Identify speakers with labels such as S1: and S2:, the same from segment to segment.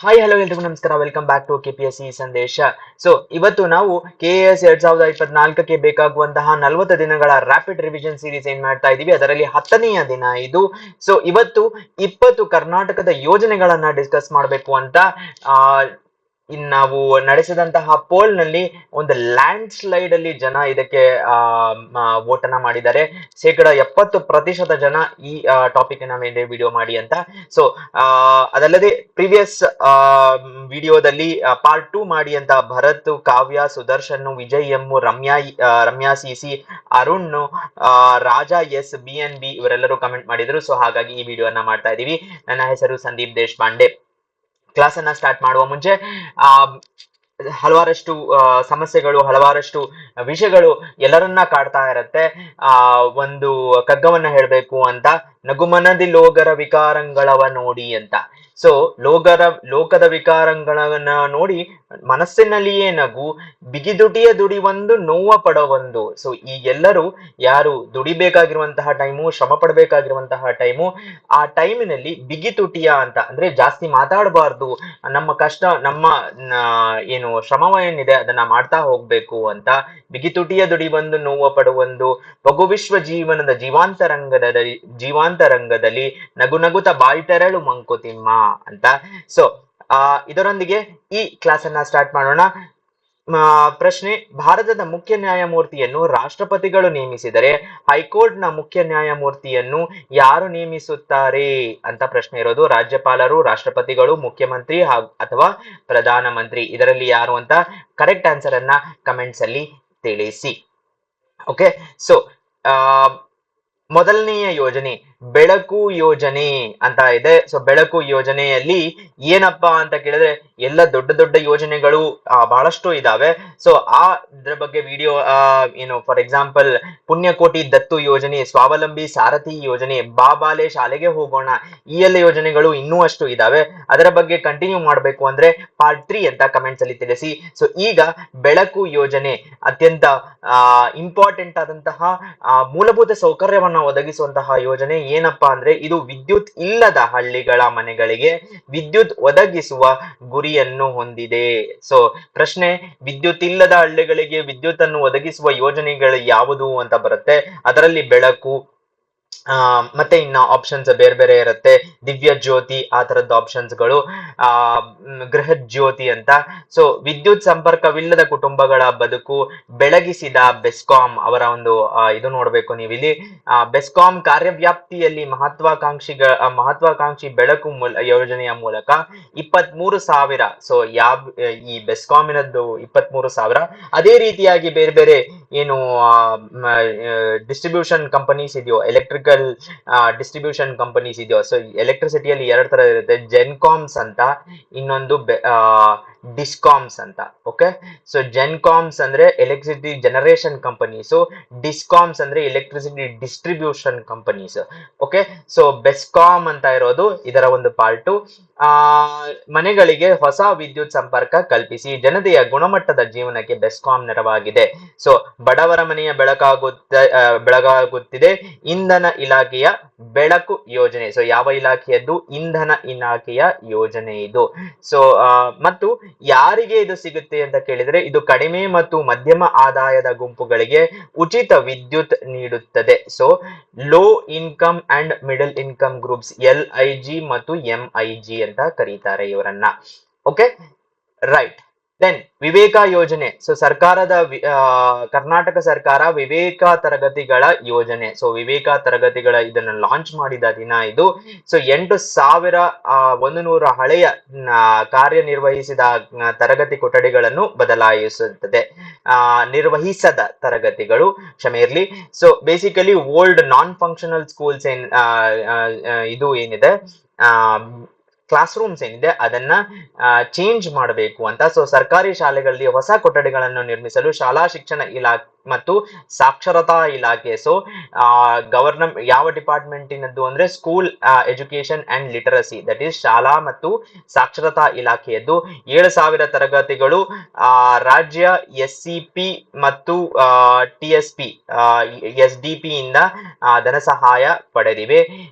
S1: Hi hello ಎಲ್ರಿಗೂ ನಮಸ್ಕಾರ. Welcome back to KPSC ಸಂದೇಶ. ಸೊ ಇವತ್ತು ನಾವು ಕೆಎಎಸ್ 2024ಕ್ಕೆ ಬೇಕಾಗುವಂತಹ 40 ದಿನಗಳ ರ್ಯಾಪಿಡ್ ರಿವಿಷನ್ ಸೀರೀಸ್ ಏನ್ ಮಾಡ್ತಾ ಇದೀವಿ, ಅದರಲ್ಲಿ 10ನೆಯ ದಿನ ಇದು. ಸೊ ಇವತ್ತು 20 ಕರ್ನಾಟಕದ ಯೋಜನೆಗಳನ್ನ ಡಿಸ್ಕಸ್ ಮಾಡಬೇಕು ಅಂತ ನಾವು ನಡೆಸಿದಂತಹ ಪೋಲ್ ನಲ್ಲಿ ಒಂದು ಲ್ಯಾಂಡ್ ಸ್ಲೈಡ್ ಅಲ್ಲಿ ಜನ ಇದಕ್ಕೆ ವೋಟ್ ಅನ್ನ ಮಾಡಿದ್ದಾರೆ. 70% ಜನ ಈ ಟಾಪಿಕ್ ಮೇಲೆ ವಿಡಿಯೋ ಮಾಡಿ ಅಂತ. ಸೊ ಅದಲ್ಲದೆ ಪ್ರೀವಿಯಸ್ ವಿಡಿಯೋದಲ್ಲಿ ಪಾರ್ಟ್ 2 ಮಾಡಿ ಅಂತ Bharat, Kavya, Sudarshan, Vijay M, Ramya CC, Arun, Raja S, BNB ಇವರೆಲ್ಲರೂ ಕಮೆಂಟ್ ಮಾಡಿದ್ರು. ಸೊ ಹಾಗಾಗಿ ಈ ವಿಡಿಯೋನ ಮಾಡ್ತಾ ಇದೀವಿ. ನನ್ನ ಹೆಸರು ಸಂದೀಪ್ ದೇಶಪಾಂಡೆ. ಕ್ಲಾಸ್ ಅನ್ನ ಸ್ಟಾರ್ಟ್ ಮಾಡುವ ಮುಂಚೆ ಹಲವಾರಷ್ಟು ಸಮಸ್ಯೆಗಳು, ಹಲವಾರಷ್ಟು ವಿಷಯಗಳು ಎಲ್ಲರನ್ನ ಕಾಡ್ತಾ ಇರತ್ತೆ. ಒಂದು ಕಗ್ಗವನ್ನ ಹೇಳ್ಬೇಕು ಅಂತ, ನಗುಮನದಿ ಲೋಗರ ವಿಕಾರಂಗಳವ ನೋಡಿ ಅಂತ. ಸೊ ಲೋಕದ ವಿಕಾರಗಳನ್ನ ನೋಡಿ ಮನಸ್ಸಿನಲ್ಲಿಯೇ ನಗು, ಬಿಗಿದುಟಿಯ ದುಡಿವೊಂದು ನೋವ ಪಡವೊಂದು. ಸೊ ಈ ಎಲ್ಲರೂ ಯಾರು ದುಡಿಬೇಕಾಗಿರುವಂತಹ ಟೈಮು, ಶ್ರಮ ಪಡಬೇಕಾಗಿರುವಂತಹ ಟೈಮು, ಆ ಟೈಮಿನಲ್ಲಿ ಬಿಗಿತುಟಿಯ ಅಂತ ಅಂದ್ರೆ ಜಾಸ್ತಿ ಮಾತಾಡಬಾರ್ದು, ನಮ್ಮ ಕಷ್ಟ, ನಮ್ಮ ಏನು ಶ್ರಮ ಏನಿದೆ ಅದನ್ನ ಮಾಡ್ತಾ ಹೋಗ್ಬೇಕು ಅಂತ. ಬಿಗಿತುಟಿಯ ದುಡಿವೊಂದು ನೋವ ಪಡುವೊಂದು, ಪಗುವಿಶ್ವ ಜೀವನದ ಜೀವಾಂತರಂಗದಲ್ಲಿ ನಗು ನಗುತ ಬಾಯ್ತೆರಳು ಮಂಕುತಿಮ್ಮ ಅಂತ. ಸೊ ಇದರೊಂದಿಗೆ ಈ ಕ್ಲಾಸ್ ಅನ್ನ ಸ್ಟಾರ್ಟ್ ಮಾಡೋಣ. ಪ್ರಶ್ನೆ: ಭಾರತದ ಮುಖ್ಯ ನ್ಯಾಯಮೂರ್ತಿಯನ್ನು ರಾಷ್ಟ್ರಪತಿಗಳು ನೇಮಿಸಿದರೆ ಹೈಕೋರ್ಟ್ ನ ಮುಖ್ಯ ನ್ಯಾಯಮೂರ್ತಿಯನ್ನು ಯಾರು ನೇಮಿಸುತ್ತಾರೆ ಅಂತ ಪ್ರಶ್ನೆ ಇರೋದು. ರಾಜ್ಯಪಾಲರು, ರಾಷ್ಟ್ರಪತಿಗಳು, ಮುಖ್ಯಮಂತ್ರಿ ಅಥವಾ ಪ್ರಧಾನಮಂತ್ರಿ, ಇದರಲ್ಲಿ ಯಾರು ಅಂತ ಕರೆಕ್ಟ್ ಆನ್ಸರ್ ಅನ್ನ ಕಮೆಂಟ್ಸ್ ಅಲ್ಲಿ ತಿಳಿಸಿ. ಓಕೆ, ಸೊ ಮೊದಲನೆಯ ಯೋಜನೆ ಬೆಳಕು ಯೋಜನೆ ಅಂತ ಇದೆ. ಸೊ ಬೆಳಕು ಯೋಜನೆಯಲ್ಲಿ ಏನಪ್ಪಾ ಅಂತ ಕೇಳಿದ್ರೆ, ಎಲ್ಲ ದೊಡ್ಡ ದೊಡ್ಡ ಯೋಜನೆಗಳು ಬಹಳಷ್ಟು ಇದಾವೆ. ಸೊ ಇದ್ರ ಬಗ್ಗೆ ವಿಡಿಯೋ ಏನು, ಫಾರ್ ಎಕ್ಸಾಂಪಲ್ ಪುಣ್ಯಕೋಟಿ ದತ್ತು ಯೋಜನೆ, ಸ್ವಾವಲಂಬಿ ಸಾರಥಿ ಯೋಜನೆ, ಬಾಬಾಲೆ ಶಾಲೆಗೆ ಹೋಗೋಣ, ಈ ಎಲ್ಲ ಯೋಜನೆಗಳು ಇನ್ನೂ ಅಷ್ಟು ಇದಾವೆ. ಅದರ ಬಗ್ಗೆ ಕಂಟಿನ್ಯೂ ಮಾಡಬೇಕು ಅಂದ್ರೆ ಪಾರ್ಟ್ 3 ಅಂತ ಕಮೆಂಟ್ಸ್ ಅಲ್ಲಿ ತಿಳಿಸಿ. ಸೊ ಈಗ ಬೆಳಕು ಯೋಜನೆ ಅತ್ಯಂತ ಇಂಪಾರ್ಟೆಂಟ್ ಆದಂತಹ ಮೂಲಭೂತ ಸೌಕರ್ಯವನ್ನ ಒದಗಿಸುವಂತಹ ಯೋಜನೆ. ಏನಪ್ಪಾ ಅಂದ್ರೆ ಇದು ವಿದ್ಯುತ್ ಇಲ್ಲದ ಹಳ್ಳಿಗಳ ಮನೆಗಳಿಗೆ ವಿದ್ಯುತ್ ಒದಗಿಸುವ ಗುರಿಯನ್ನು ಹೊಂದಿದೆ. ಸೊ ಪ್ರಶ್ನೆ: ವಿದ್ಯುತ್ ಇಲ್ಲದ ಹಳ್ಳಿಗಳಿಗೆ ವಿದ್ಯುತ್ ಅನ್ನು ಒದಗಿಸುವ ಯೋಜನೆಗಳು ಯಾವುದು ಅಂತ ಬರುತ್ತೆ. ಅದರಲ್ಲಿ ಬೆಳಕು, ಮತ್ತೆ ಇನ್ನ ಆಪ್ಷನ್ಸ್ ಬೇರೆ ಬೇರೆ ಇರುತ್ತೆ. ದಿವ್ಯ ಜ್ಯೋತಿ, ಆ ತರದ ಆಪ್ಷನ್ಸ್ ಗಳು, ಗೃಹ ಜ್ಯೋತಿ ಅಂತ. ಸೊ ವಿದ್ಯುತ್ ಸಂಪರ್ಕವಿಲ್ಲದ ಕುಟುಂಬಗಳ ಬದುಕು ಬೆಳಗಿಸಿದ ಬೆಸ್ಕಾಂ ಅವರ ಒಂದು ಇದು ನೋಡ್ಬೇಕು ನೀವಿಲ್ಲಿ. ಬೆಸ್ಕಾಂ ಕಾರ್ಯವ್ಯಾಪ್ತಿಯಲ್ಲಿ ಮಹತ್ವಾಕಾಂಕ್ಷಿ ಬೆಳಕು ಯೋಜನೆಯ ಮೂಲಕ 23,000. ಸೊ ಈ ಬೆಸ್ಕಾಮಿನದ್ದು 23,000. ಅದೇ ರೀತಿಯಾಗಿ ಬೇರೆ ಬೇರೆ ಏನು ಡಿಸ್ಟ್ರಿಬ್ಯೂಷನ್ ಕಂಪನೀಸ್ ಇದೆಯೋ, ಎಲೆಕ್ಟ್ರಿಕಲ್ ಡಿಸ್ಟ್ರಿಬ್ಯೂಷನ್ ಕಂಪನೀಸ್ ಇದೆಯೋ. ಸೊ ಎಲೆಕ್ಟ್ರಿಸಿಟಿಯಲ್ಲಿ 2 ತರ ಇರುತ್ತೆ, ಜೆನ್ಕಾಮ್ಸ್ ಅಂತ, ಇನ್ನೊಂದು ಡಿಸ್ಕಾಮ್ಸ್ ಅಂತ. ಓಕೆ, ಸೊ ಜೆನ್ಕಾಮ್ಸ್ ಅಂದ್ರೆ ಎಲೆಕ್ಟ್ರಿಸಿಟಿ ಜನರೇಷನ್ ಕಂಪನೀಸ್, ಡಿಸ್ಕಾಮ್ಸ್ ಅಂದ್ರೆ electricity distribution companies. Okay, so BESCOM ಅಂತ ಇರೋದು ಇದರ ಒಂದು ಪಾರ್ಟ್. ಮನೆಗಳಿಗೆ ಹೊಸ ವಿದ್ಯುತ್ ಸಂಪರ್ಕ ಕಲ್ಪಿಸಿ ಜನತೆಯ ಗುಣಮಟ್ಟದ ಜೀವನಕ್ಕೆ ಬೆಸ್ಕಾಂ ನೆರವಾಗಿದೆ. ಸೊ ಬಡವರ ಮನೆಯ ಬೆಳಗಾಗುತ್ತಿದೆ ಇಂಧನ ಇಲಾಖೆಯ ಬೆಳಕು ಯೋಜನೆ. ಸೊ ಯಾವ ಇಲಾಖೆಯದ್ದು? ಇಂಧನ ಇಲಾಖೆಯ ಯೋಜನೆ ಇದು. ಸೊ ಮತ್ತು ಯಾರಿಗೆ ಇದು ಸಿಗುತ್ತೆ ಅಂತ ಕೇಳಿದ್ರೆ, ಇದು ಕಡಿಮೆ ಮತ್ತು ಮಧ್ಯಮ ಆದಾಯದ ಗುಂಪುಗಳಿಗೆ ಉಚಿತ ವಿದ್ಯುತ್ ನೀಡುತ್ತದೆ. So low income and middle income groups, LIG ಮತ್ತು MIG ಅಂತ ಕರೀತಾರೆ ಇವರನ್ನ. Okay, right. ದೆನ್ ವಿವೇಕ ಯೋಜನೆ. ಸೊ ಕರ್ನಾಟಕ ಸರ್ಕಾರ ವಿವೇಕ ತರಗತಿಗಳ ಯೋಜನೆ. ಸೊ ವಿವೇಕ ತರಗತಿಗಳ ಇದನ್ನ ಲಾಂಚ್ ಮಾಡಿದ ದಿನ ಇದು. ಸೊ 8,100 ಹಳೆಯ ಕಾರ್ಯನಿರ್ವಹಿಸಿದ ತರಗತಿ ಕೊಠಡಿಗಳನ್ನು ಬದಲಾಯಿಸುತ್ತದೆ. ನಿರ್ವಹಿಸದ ತರಗತಿಗಳು, ಕ್ಷಮೆ ಇರ್ಲಿ. ಸೊ ಬೇಸಿಕಲಿ ಓಲ್ಡ್ ನಾನ್ ಫಂಕ್ಷನಲ್ ಸ್ಕೂಲ್ಸ್ ಇದು ಏನಿದೆ, ಕ್ಲಾಸ್ ರೂಮ್ಸ್ ಏನಿದೆ ಅದನ್ನ ಚೇಂಜ್ ಮಾಡಬೇಕು ಅಂತ. ಸೊ ಸರ್ಕಾರಿ ಶಾಲೆಗಳಲ್ಲಿ ಹೊಸ ಕೊಠಡಿಗಳನ್ನು ನಿರ್ಮಿಸಲು ಶಾಲಾ ಶಿಕ್ಷಣ ಮತ್ತು ಸಾಕ್ಷರತಾ ಇಲಾಖೆ. ಸೊ ಗವರ್ನಮೆಂಟ್ ಯಾವ ಡಿಪಾರ್ಟ್ಮೆಂಟಿನದ್ದು ಅಂದ್ರೆ school education and literacy, that is ಶಾಲಾ ಮತ್ತು ಸಾಕ್ಷರತಾ ಇಲಾಖೆಯದ್ದು. 7,000 ತರಗತಿಗಳು ರಾಜ್ಯ SCP ಮತ್ತು TSP SDP ಇಂದ ಧನ ಸಹಾಯ ಪಡೆದಿವೆ.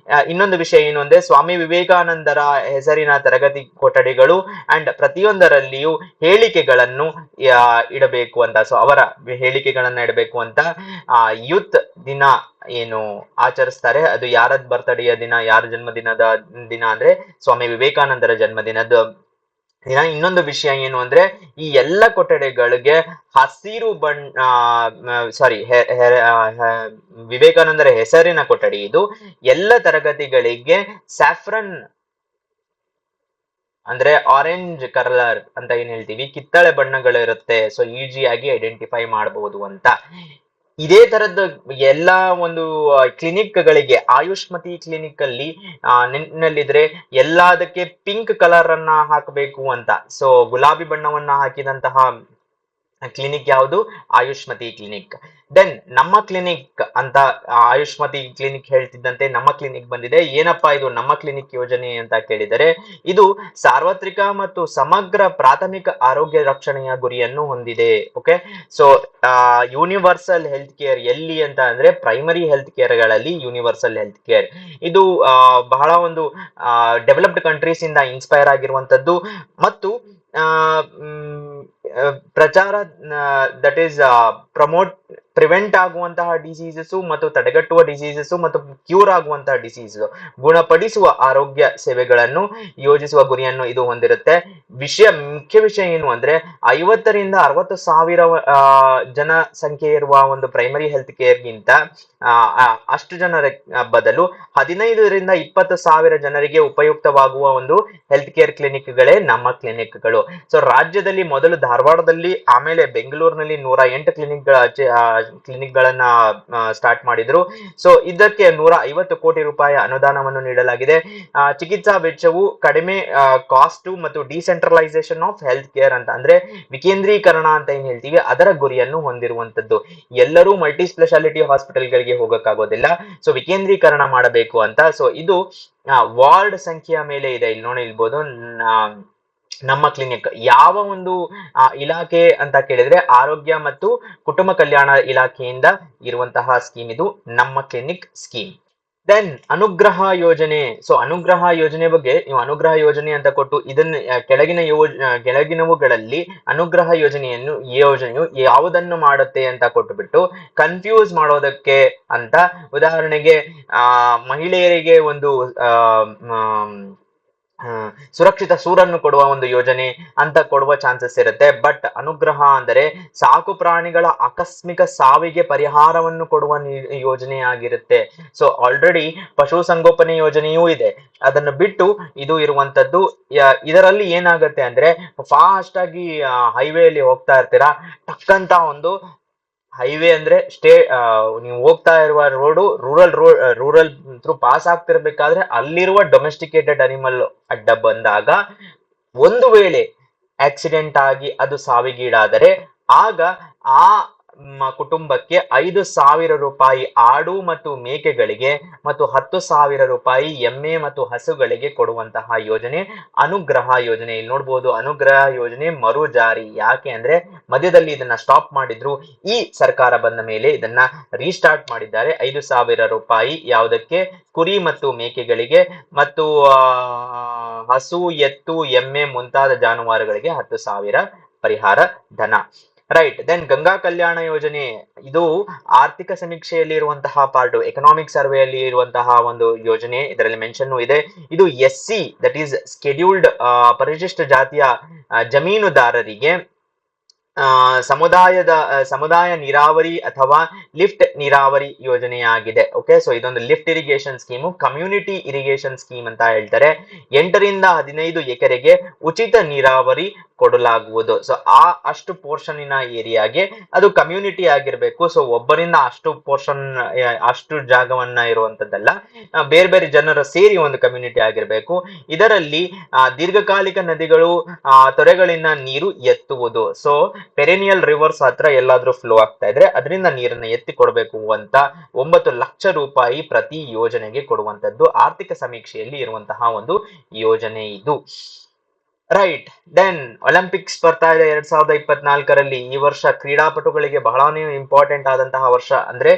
S1: ಇನ್ನೊಂದು ವಿಷಯ ಏನು ಅಂದ್ರೆ ಸ್ವಾಮಿ ವಿವೇಕಾನಂದರ ಹೆಸರಿನ ತರಗತಿ ಕೊಠಡಿಗಳು ಅಂಡ್ ಪ್ರತಿಯೊಂದರಲ್ಲಿಯೂ ಹೇಳಿಕೆಗಳನ್ನು ಇಡಬೇಕು ಅಂತ. ಸೊ ಅವರ ಹೇಳಿಕೆಗಳನ್ನ ಇಡಬೇಕು ಅಂತ ಯೂತ್ ದಿನ ಏನು ಆಚರಿಸ್ತಾರೆ, ಅದು ಯಾರದ್ ಬರ್ತಡೆಯ ದಿನ, ಯಾರ ಜನ್ಮದಿನದ ದಿನ ಅಂದ್ರೆ ಸ್ವಾಮಿ ವಿವೇಕಾನಂದರ ಜನ್ಮದಿನದ ದಿನ. ಇನ್ನೊಂದು ವಿಷಯ ಏನು ಅಂದ್ರೆ ಈ ಎಲ್ಲ ಕೊಠಡಿಗಳಿಗೆ ಹಸಿರು ಸಾರಿ ವಿವೇಕಾನಂದರ ಹೆಸರಿನ ಕೊಠಡಿ ಇದು. ಎಲ್ಲ ತರಗತಿಗಳಿಗೆ ಸ್ಯಾಫ್ರನ್ ಅಂದ್ರೆ ಆರೆಂಜ್ ಕಲರ್ ಅಂತ ಏನ್ ಹೇಳ್ತೀವಿ, ಕಿತ್ತಳೆ ಬಣ್ಣಗಳಿರುತ್ತೆ. ಸೊ ಈಸಿಯಾಗಿ ಐಡೆಂಟಿಫೈ ಮಾಡಬಹುದು ಅಂತ. ಇದೇ ತರದ ಎಲ್ಲಾ ಒಂದು ಕ್ಲಿನಿಕ್ ಗಳಿಗೆ, ಆಯುಷ್ಮತಿ ಕ್ಲಿನಿಕ್ ಅಲ್ಲಿ ನೆನಪಿನಲ್ಲಿದ್ರೆ ಎಲ್ಲದಕ್ಕೆ ಪಿಂಕ್ ಕಲರ್ ಅನ್ನ ಹಾಕಬೇಕು ಅಂತ. ಸೊ ಗುಲಾಬಿ ಬಣ್ಣವನ್ನ ಹಾಕಿದಂತಹ ಕ್ಲಿನಿಕ್ ಯಾವುದು? ಆಯುಷ್ಮತಿ ಕ್ಲಿನಿಕ್. ದೆನ್ ನಮ್ಮ ಕ್ಲಿನಿಕ್ ಅಂತ ಆಯುಷ್ಮತಿ ಕ್ಲಿನಿಕ್ ಹೇಳ್ತಿದ್ದಂತೆ ನಮ್ಮ ಕ್ಲಿನಿಕ್ ಬಂದಿದೆ. ಏನಪ್ಪಾ ಇದು ನಮ್ಮ ಕ್ಲಿನಿಕ್ ಯೋಜನೆ ಅಂತ ಕೇಳಿದರೆ, ಇದು ಸಾರ್ವತ್ರಿಕ ಮತ್ತು ಸಮಗ್ರ ಪ್ರಾಥಮಿಕ ಆರೋಗ್ಯ ರಕ್ಷಣೆಯ ಗುರಿಯನ್ನು ಹೊಂದಿದೆ. Okay, so universal health care ಎಲ್ಲಿ ಅಂತ ಅಂದ್ರೆ ಪ್ರೈಮರಿ ಹೆಲ್ತ್ ಕೇರ್ ಗಳಲ್ಲಿ ಯೂನಿವರ್ಸಲ್ ಹೆಲ್ತ್ ಕೇರ್. ಇದು ಬಹಳ ಒಂದು ಡೆವಲಪ್ಡ್ ಕಂಟ್ರೀಸ್ ಇಂದ ಇನ್ಸ್ಪೈರ್ ಆಗಿರುವಂತದ್ದು ಮತ್ತು ಪ್ರಚಾರ ದಟ್ ಈಸ್ ಪ್ರಮೋಟ್ ಪ್ರಿವೆಂಟ್ ಆಗುವಂತಹ ಡಿಸೀಸಸ್ ಮತ್ತು ತಡೆಗಟ್ಟುವ ಡಿಸೀಸಸ್ ಮತ್ತು ಕ್ಯೂರ್ ಆಗುವಂತಹ ಡಿಸೀಸ್, ಗುಣಪಡಿಸುವ ಆರೋಗ್ಯ ಸೇವೆಗಳನ್ನು ಯೋಜಿಸುವ ಗುರಿಯನ್ನು ಇದು ಹೊಂದಿರುತ್ತೆ. ಮುಖ್ಯ ವಿಷಯ ಏನು ಅಂದ್ರೆ 50 ರಿಂದ 60 ಸಾವಿರ ಜನ ಸಂಖ್ಯೆ ಇರುವ ಒಂದು ಪ್ರೈಮರಿ ಹೆಲ್ತ್ ಕೇರ್ ಗಿಂತ ಅಷ್ಟು ಜನರ ಬದಲು 15 ರಿಂದ 20 ಸಾವಿರ ಜನರಿಗೆ ಉಪಯುಕ್ತವಾಗುವ ಒಂದು ಹೆಲ್ತ್ ಕೇರ್ ಕ್ಲಿನಿಕ್ಗಳೇ ನಮ್ಮ ಕ್ಲಿನಿಕ್ಗಳು. ಸೊ ರಾಜ್ಯದಲ್ಲಿ ಮೊದಲು ಧಾರವಾಡದಲ್ಲಿ, ಆಮೇಲೆ ಬೆಂಗಳೂರಿನಲ್ಲಿ 108 ಕ್ಲಿನಿಕ್ ಗಳನ್ನ ಸ್ಟಾರ್ಟ್ ಮಾಡಿದ್ರು. ಸೊ ಇದಕ್ಕೆ 150 ಕೋಟಿ ರೂಪಾಯಿ ಅನುದಾನವನ್ನು ನೀಡಲಾಗಿದೆ. ಚಿಕಿತ್ಸಾ ವೆಚ್ಚವು ಕಡಿಮೆ ಕಾಸ್ಟ್ ಮತ್ತು ಡಿಸೆಂಟ್ರಲೈಸೇಷನ್ ಆಫ್ ಹೆಲ್ತ್ ಕೇರ್ ಅಂತ ಅಂದ್ರೆ ವಿಕೇಂದ್ರೀಕರಣ ಅಂತ ಏನ್ ಹೇಳ್ತೀವಿ ಅದರ ಗುರಿಯನ್ನು ಹೊಂದಿರುವಂತದ್ದು. ಎಲ್ಲರೂ ಮಲ್ಟಿ ಸ್ಪೆಷಾಲಿಟಿ ಹಾಸ್ಪಿಟಲ್ ಗಳಿಗೆ ಹೋಗಕ್ಕಾಗೋದಿಲ್ಲ, ಸೊ ವಿಕೇಂದ್ರೀಕರಣ ಮಾಡಬೇಕು ಅಂತ. ಸೊ ಇದು ವಾರ್ಡ್ ಸಂಖ್ಯೆಯ ಮೇಲೆ ಇದೆ. ಇಲ್ಲಿ ನೋಡಿರ್ಬೋದು ನಮ್ಮ ಕ್ಲಿನಿಕ್ ಯಾವ ಒಂದು ಇಲಾಖೆ ಅಂತ ಕೇಳಿದ್ರೆ ಆರೋಗ್ಯ ಮತ್ತು ಕುಟುಂಬ ಕಲ್ಯಾಣ ಇಲಾಖೆಯಿಂದ ಇರುವಂತಹ ಸ್ಕೀಮ್ ಇದು ನಮ್ಮ ಕ್ಲಿನಿಕ್ ಸ್ಕೀಮ್. ದೆನ್ ಅನುಗ್ರಹ ಯೋಜನೆ. ಸೊ ಅನುಗ್ರಹ ಯೋಜನೆ ಬಗ್ಗೆ ನೀವು ಅನುಗ್ರಹ ಯೋಜನೆ ಅಂತ ಕೊಟ್ಟು ಇದನ್ನ ಕೆಳಗಿನವುಗಳಲ್ಲಿ ಅನುಗ್ರಹ ಯೋಜನೆಯು ಯಾವುದನ್ನು ಮಾಡುತ್ತೆ ಅಂತ ಕೊಟ್ಟುಬಿಟ್ಟು ಕನ್ಫ್ಯೂಸ್ ಮಾಡೋದಕ್ಕೆ ಅಂತ, ಉದಾಹರಣೆಗೆ ಮಹಿಳೆಯರಿಗೆ ಒಂದು ಸುರಕ್ಷಿತ ಸೂರನ್ನು ಕೊಡುವ ಒಂದು ಯೋಜನೆ ಅಂತ ಕೊಡುವ ಚಾನ್ಸಸ್ ಇರುತ್ತೆ. ಬಟ್ ಅನುಗ್ರಹ ಅಂದರೆ ಸಾಕು ಪ್ರಾಣಿಗಳ ಆಕಸ್ಮಿಕ ಸಾವಿಗೆ ಪರಿಹಾರವನ್ನು ಕೊಡುವ ಯೋಜನೆ ಆಗಿರುತ್ತೆ. ಸೊ ಆಲ್ರೆಡಿ ಪಶು ಸಂಗೋಪನೆ ಯೋಜನೆಯೂ ಇದೆ, ಅದನ್ನು ಬಿಟ್ಟು ಇದು ಇರುವಂತದ್ದು. ಇದರಲ್ಲಿ ಏನಾಗುತ್ತೆ ಅಂದ್ರೆ ಫಾಸ್ಟ್ ಆಗಿ ಹೈವೇಲಿ ಹೋಗ್ತಾ ಇರ್ತೀರಾ, ಟಕ್ಕಂತ ಒಂದು ಹೈವೇ ಅಂದ್ರೆ ನೀವು ಹೋಗ್ತಾ ಇರುವ ರೋಡು ರೂರಲ್ ಥ್ರೂ ಪಾಸ್ ಆಗ್ತಿರ್ಬೇಕಾದ್ರೆ ಅಲ್ಲಿರುವ ಡೊಮೆಸ್ಟಿಕೇಟೆಡ್ ಅನಿಮಲ್ ಅಡ್ಡ ಬಂದಾಗ ಒಂದು ವೇಳೆ ಆಕ್ಸಿಡೆಂಟ್ ಆಗಿ ಅದು ಸಾವಿಗೀಡಾದರೆ ಆಗ ಆ ಕುಟುಂಬಕ್ಕೆ 5,000 ರೂಪಾಯಿ ಆಡು ಮತ್ತು ಮೇಕೆಗಳಿಗೆ ಮತ್ತು 10,000 ರೂಪಾಯಿ ಎಮ್ಮೆ ಮತ್ತು ಹಸುಗಳಿಗೆ ಕೊಡುವಂತಹ ಯೋಜನೆ ಅನುಗ್ರಹ ಯೋಜನೆ. ಇಲ್ಲಿ ನೋಡ್ಬೋದು ಅನುಗ್ರಹ ಯೋಜನೆ ಮರು ಜಾರಿ. ಯಾಕೆ ಅಂದ್ರೆ ಮಧ್ಯದಲ್ಲಿ ಇದನ್ನ ಸ್ಟಾಪ್ ಮಾಡಿದ್ರು, ಈ ಸರ್ಕಾರ ಬಂದ ಮೇಲೆ ಇದನ್ನ ರೀಸ್ಟಾರ್ಟ್ ಮಾಡಿದ್ದಾರೆ. 5,000 ರೂಪಾಯಿ ಯಾವುದಕ್ಕೆ? ಕುರಿ ಮತ್ತು ಮೇಕೆಗಳಿಗೆ ಮತ್ತು ಹಸು, ಎತ್ತು, ಎಮ್ಮೆ ಮುಂತಾದ ಜಾನುವಾರುಗಳಿಗೆ 10,000 ಪರಿಹಾರ ಧನ. ರೈಟ್. ದೆನ್ ಗಂಗಾ ಕಲ್ಯಾಣ ಯೋಜನೆ, ಇದು ಆರ್ಥಿಕ ಸಮೀಕ್ಷೆಯಲ್ಲಿ ಇರುವಂತಹ ಪಾರ್ಟ್, ಎಕನಾಮಿಕ್ ಸರ್ವೆಯಲ್ಲಿ ಇರುವಂತಹ ಒಂದು ಯೋಜನೆ. ಇದರಲ್ಲಿ ಮೆನ್ಷನ್ ಇದೆ. ಇದು SC ದಟ್ ಈಸ್ ಸ್ಕೆಡ್ಯೂಲ್ಡ್ ಪರಿಶಿಷ್ಟ ಜಾತಿಯ ಜಮೀನುದಾರರಿಗೆ ಸಮುದಾಯ ನೀರಾವರಿ ಅಥವಾ ಲಿಫ್ಟ್ ನೀರಾವರಿ ಯೋಜನೆಯಾಗಿದೆ. ಓಕೆ, ಸೊ ಇದೊಂದು lift irrigation scheme, community irrigation scheme ಅಂತ ಹೇಳ್ತಾರೆ. 8 ರಿಂದ 15 ಎಕರೆಗೆ ಉಚಿತ ನೀರಾವರಿ ಕೊಡಲಾಗುವುದು. ಸೊ ಅಷ್ಟು ಪೋರ್ಷನ್ನಿನ ಏರಿಯಾಗೆ ಅದು ಕಮ್ಯುನಿಟಿ ಆಗಿರ್ಬೇಕು. ಸೊ ಒಬ್ಬರಿಂದ ಅಷ್ಟು ಪೋರ್ಷನ್, ಅಷ್ಟು ಜಾಗವನ್ನ ಇರುವಂತದ್ದಲ್ಲ, ಬೇರೆ ಬೇರೆ ಜನರು ಸೇರಿ ಒಂದು ಕಮ್ಯುನಿಟಿ ಆಗಿರ್ಬೇಕು. ಇದರಲ್ಲಿ ದೀರ್ಘಕಾಲಿಕ ನದಿಗಳು, ತೊರೆಗಳಿಂದ ನೀರು ಎತ್ತುವುದು. ಸೊ ಪೆರೇನಿಯಲ್ ರಿವರ್ಸ್ ಹತ್ರ ಎಲ್ಲಾದ್ರೂ ಫ್ಲೋ ಆಗ್ತಾ ಇದ್ರೆ ಅದರಿಂದ ನೀರನ್ನ ಎತ್ತಿ ಕೊಡಬೇಕು ಅಂತ 9 ಲಕ್ಷ ರೂಪಾಯಿ ಪ್ರತಿ ಯೋಜನೆಗೆ ಕೊಡುವಂತದ್ದು ಆರ್ಥಿಕ ಸಮೀಕ್ಷೆಯಲ್ಲಿ ಇರುವಂತಹ ಒಂದು ಯೋಜನೆ ಇದು. ರೈಟ್. ದೆನ್ ಒಲಿಂಪಿಕ್ಸ್ ಬರ್ತಾ ಇದೆ 2024ರಲ್ಲಿ. ಈ ವರ್ಷ ಕ್ರೀಡಾಪಟುಗಳಿಗೆ ಬಹಳನೇ ಇಂಪಾರ್ಟೆಂಟ್ ಆದಂತಹ ವರ್ಷ. ಅಂದ್ರೆ